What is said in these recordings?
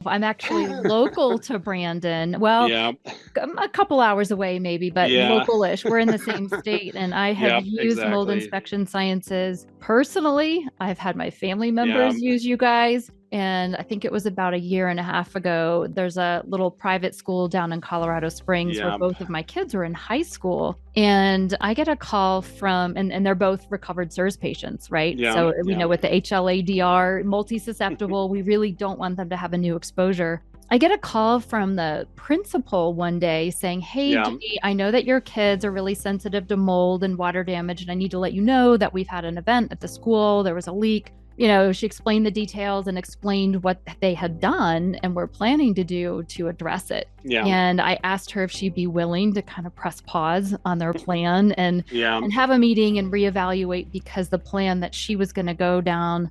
I'm actually local to Brandon. Well, Yeah. a couple hours away maybe, but Yeah. localish. We're in the same state, and I have Yep, used mold exactly. inspection sciences personally. I've had my family Yeah. members use you guys. And I think it was about a year and a half ago. There's a little private school down in Colorado Springs where Yeah. both of my kids were in high school. And I get a call from, and they're both recovered CIRS patients, right? Yeah. So we Yeah. know with the HLA-DR, multi-susceptible, we really don't want them to have a new exposure. I get a call from the principal one day saying, "Hey, Yeah. Jenny, I know that your kids are really sensitive to mold and water damage, and I need to let you know that we've had an event at the school. There was a leak." She explained the details and explained what they had done and were planning to do to address it. Yeah. And I asked her if she'd be willing to kind of press pause on their plan and Yeah. have a meeting and reevaluate, because the plan that she was going to go down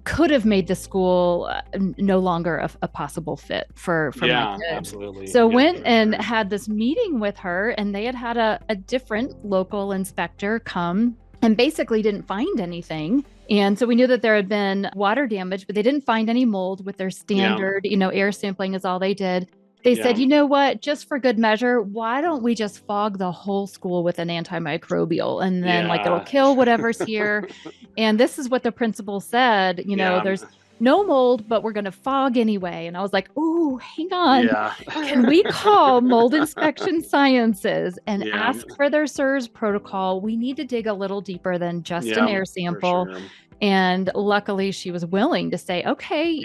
could have made the school no longer a possible fit for my kids. Absolutely. So yeah, went and sure. had this meeting with her, and they had a different local inspector come and basically didn't find anything. And so we knew that there had been water damage, but they didn't find any mold with their standard, air sampling is all they did. They said, "You know what, just for good measure, why don't we just fog the whole school with an antimicrobial, and then it'll kill whatever's here." And this is what the principal said, there's no mold, but we're going to fog anyway. And I was like, "Ooh, hang on. Yeah. Can we call Mold Inspection Sciences and Yeah. ask for their CIRS protocol? We need to dig a little deeper than just an air sample." For sure. And luckily she was willing to say, "Okay,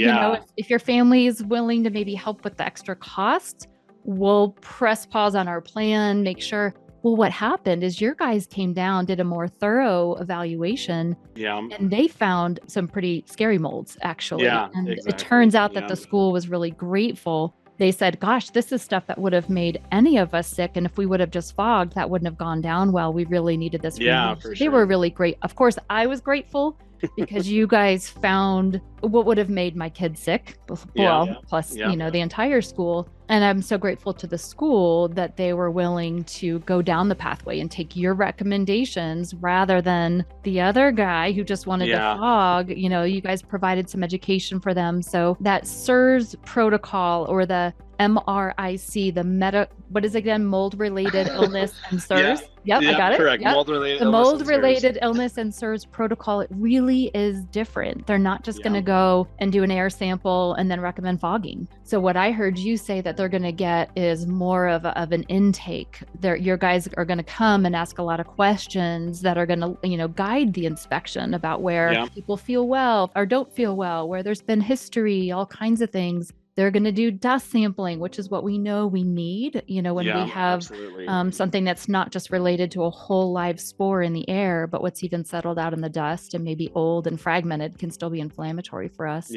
if your family is willing to maybe help with the extra cost, we'll press pause on our plan, make sure." Well, what happened is your guys came down, did a more thorough evaluation, and they found some pretty scary molds, actually. And exactly. it turns out that the school was really grateful. They said, "Gosh, this is stuff that would have made any of us sick. And if we would have just fogged, that wouldn't have gone down well. We really needed this." For sure. They were really great. Of course, I was grateful because you guys found what would have made my kids sick. Well, plus, the entire school. And I'm so grateful to the school that they were willing to go down the pathway and take your recommendations rather than the other guy who just wanted to fog. You guys provided some education for them. So that CIRS protocol, or the MRIC, what is it again? Mold-related illness and CIRS. I got it. Correct. Yep. Mold-related the illness mold-related illness and CIRS protocol, it really is different. They're not just going to go and do an air sample and then recommend fogging. So what I heard you say that they're going to get is more of an intake. Your guys are going to come and ask a lot of questions that are going to, guide the inspection about where people feel well or don't feel well, where there's been history, all kinds of things. They're going to do dust sampling, which is what we know we need, when we have something that's not just related to a whole live spore in the air, but what's even settled out in the dust and maybe old and fragmented can still be inflammatory for us.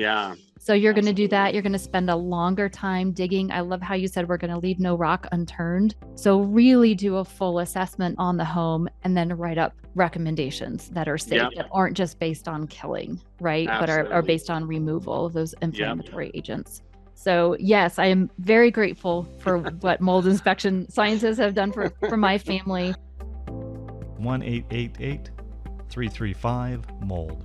So you're going to do that. You're going to spend a longer time digging. I love how you said we're going to leave no rock unturned. So really do a full assessment on the home and then write up recommendations that are safe, that aren't just based on killing, right? But are based on removal of those inflammatory agents. So yes, I am very grateful for what Mold Inspection Sciences have done for my family. 1-888-335-MOLD